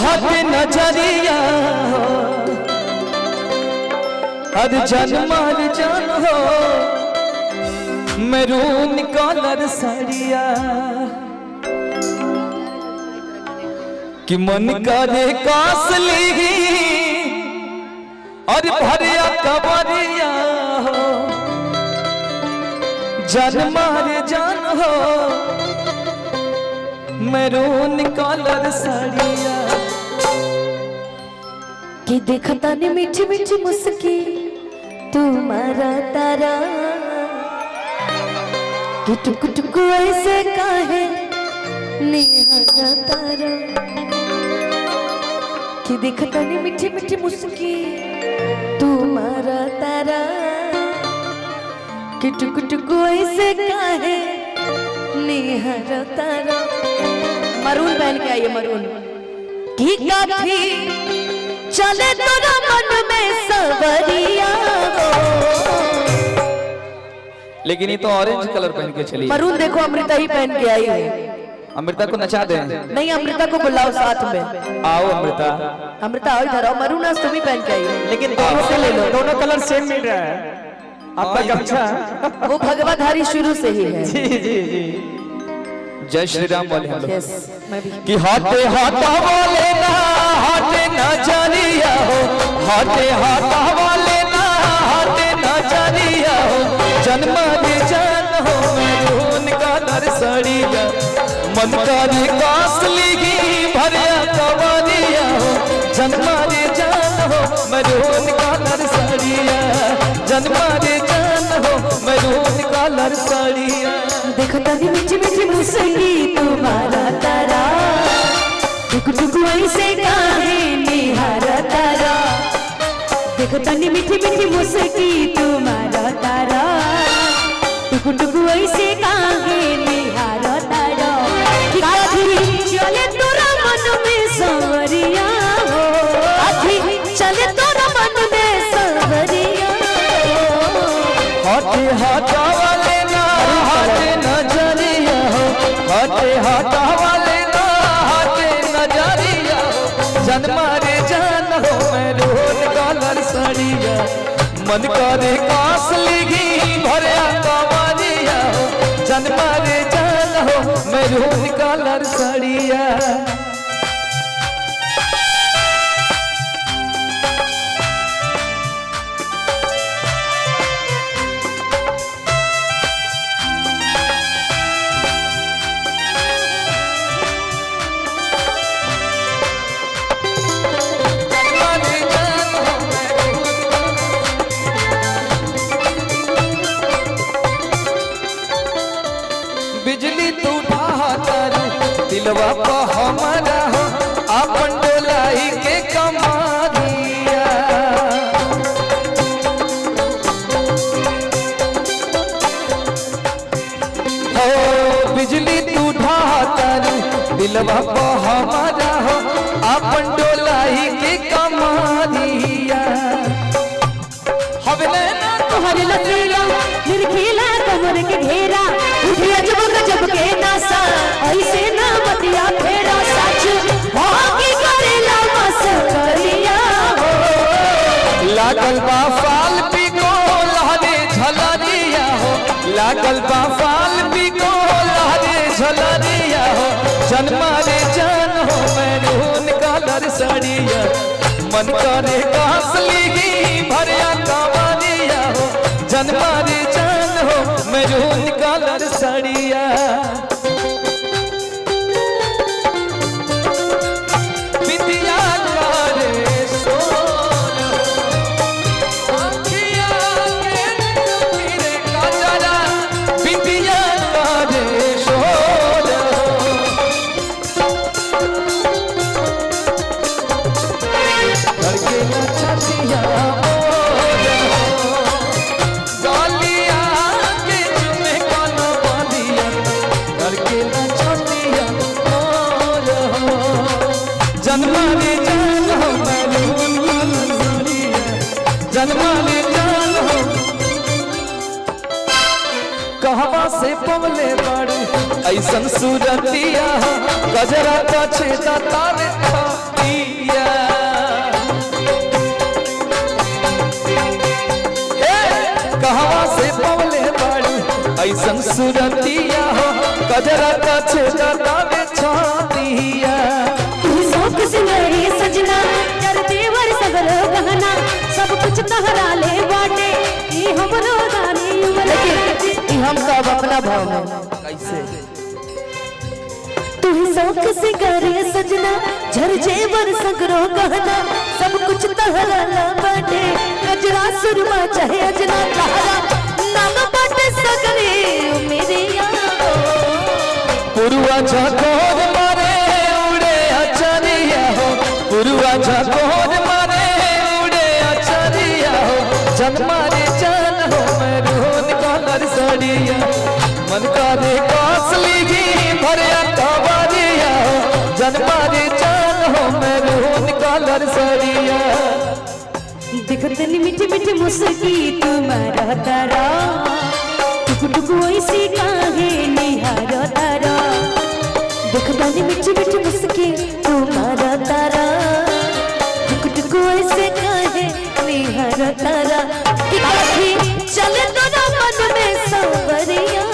चाहत नजरिया हो हर जन्मार जान हो मैरून कलर साड़िया कि मन करे कासली और भरिया कबरिया हो जन्मार जान हो मैरून कलर साड़िया कि देखता ने मीठी मीठी मुस्की तुम्हारा तारा कि टुक टुक ऐसे काहे निहारा तारा कि देखता ने मीठी मीठी मुस्की तुम्हारा तारा कि टुक टुक ऐसे काहे निहारा तारा। मरून पहन के आइए मरून की काफी चले तोरा मन में सवरिया हो। लेकिन ये तो ऑरेंज कलर पहन के चली। मरून देखो अमृता ही पहन के आई है। अमृता को नचा दे। नहीं अमृता को बुलाओ साथ में। आओ अमृता। अमृता आओ इधर आओ। मरून आज तुम ही पहन के आई है। लेकिन दोनों से ले लो। दोनों कलर सेम मिल रहा है। आपका गमछा वो भगवाधारी शुरू से ही है। जी जी जी। जय श्री राम बोले हम लोग। मैं भी कि हाथे हाथा वाले ना हाथे नजरिया हो हाथे हाथा वाले ना हाथे नजरिया हो जन्म दे जान हो मैरून कलर साड़िया मन करे कासली भरिया कवरिया हो जन्म दे जान हो मैरून कलर साड़िया जन्म दे जान हो मैरून कलर साड़िया। देखता भी मीठी मीठी मुस्की तुम्हारा तारा टुक टुक ऐसे काहे निहारा तारा देखता नी मीठी मीठी मुस्की तुम्हारा तारा टुक टुक ऐसे काहे निहारा तारा काठी चले तोरा मन में सवरिया हो काठी चले तोरा मन में सवरिया हाथे हाथा वाले ना हाथे नजरिया हो हाथे हाथा वाले ना हाथे नजरिया हो जन्मा रे जान हो मैरून कलर साड़िया मन करे कासली भरिया कवरिया हो जन्मा रे जान हो मैरून कलर साड़िया। बिजली तू ढाकर दिलवा पे हमारा हो अपन डोलाई के कमा दिया हो बिजली तू ढाकर दिलवा पे हमारा हो अपन डोलाई के कमा दिया हवले ना तुम्हारे लचीला निरखीला कमर के घेरा उठिया जब के नासा ऐसे ना बतिया फेरा सच भागी करेला मसकरिया हो लागल बा फाल पिको लहरे झलरिया हो लागल बा फाल पिको लहरे झलरिया हो जन्मा रे जान हो मैरून कलर साड़िया मन करे कासली भरिया कवरिया हो जन्मा रे जान हो मैरून कलर साड़िया। बिटिया करे सोन आँखिया के तेरे काजरा बिटिया करे सोन करके न छतिया गालिया के चुमे काना बांधिया करके न छतिया जन्मा रे जान हो मैरून जन्मा रे जान हो कहवा से पवले बड़ी ऐसन सूरतिया गजरा का छेदा तारे सुरतिया हो कजरा का छेदा में छातिया शौक सिंगारे सजना कर देवर सगरो गहना सब कुछ तहरा ले बाटे ई हमरो गाने लेकिन हम सब अपना भाव में कैसे तू शौक सिंगारे सजना झर जेवर सगरो गहना सब कुछ तहरा ला बाटे गजरा सुरमा चाहे अजना तहरा नाम बाटे सगरे मेरे यारो पुरुआ झकोर मारे उड़े अचरिया हो पुरुआ झकोर मारे उड़े अचरिया हो जन्मारे जान हो मैरून कलर सड़िया मन का दे कासली घी भरिया कबारिया हो जन्मारे जान हो मैरून कलर सड़िया देखतनी मीठी मीठी मुस्की तुम्हारा तारा टुक टुक ऐसी काहे निहारा तारा देखतनी मीठी मीठी मुस्की तुम्हारा तारा टुक टुक ऐसे काहे निहारा तारा कि काहे चले तो ना मन में सांवरिया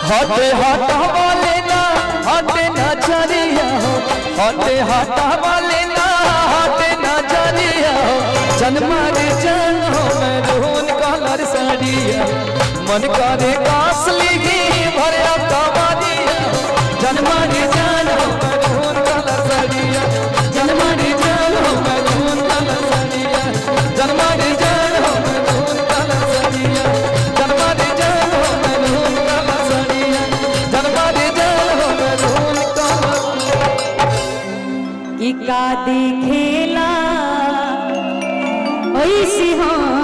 हटे हटा वाले ना हटे ना चरिया हो हटे हटा वाले ना हटे ना चरिया हो जन्मारे जान हो मैरून कलर साड़िया मन करे कासली घी भरिया कबाड़िया जन्मारे जान हो मैरून कलर साड़िया जन्मारे जान हो मैरून कलर साड़िया जन्मारे जान हो मैरून कलर साड़िया जन्मारे जान हो मैरून कलर साड़िया जन्मारे जान हो मैरून कलर कि का देखेला ऐसी हो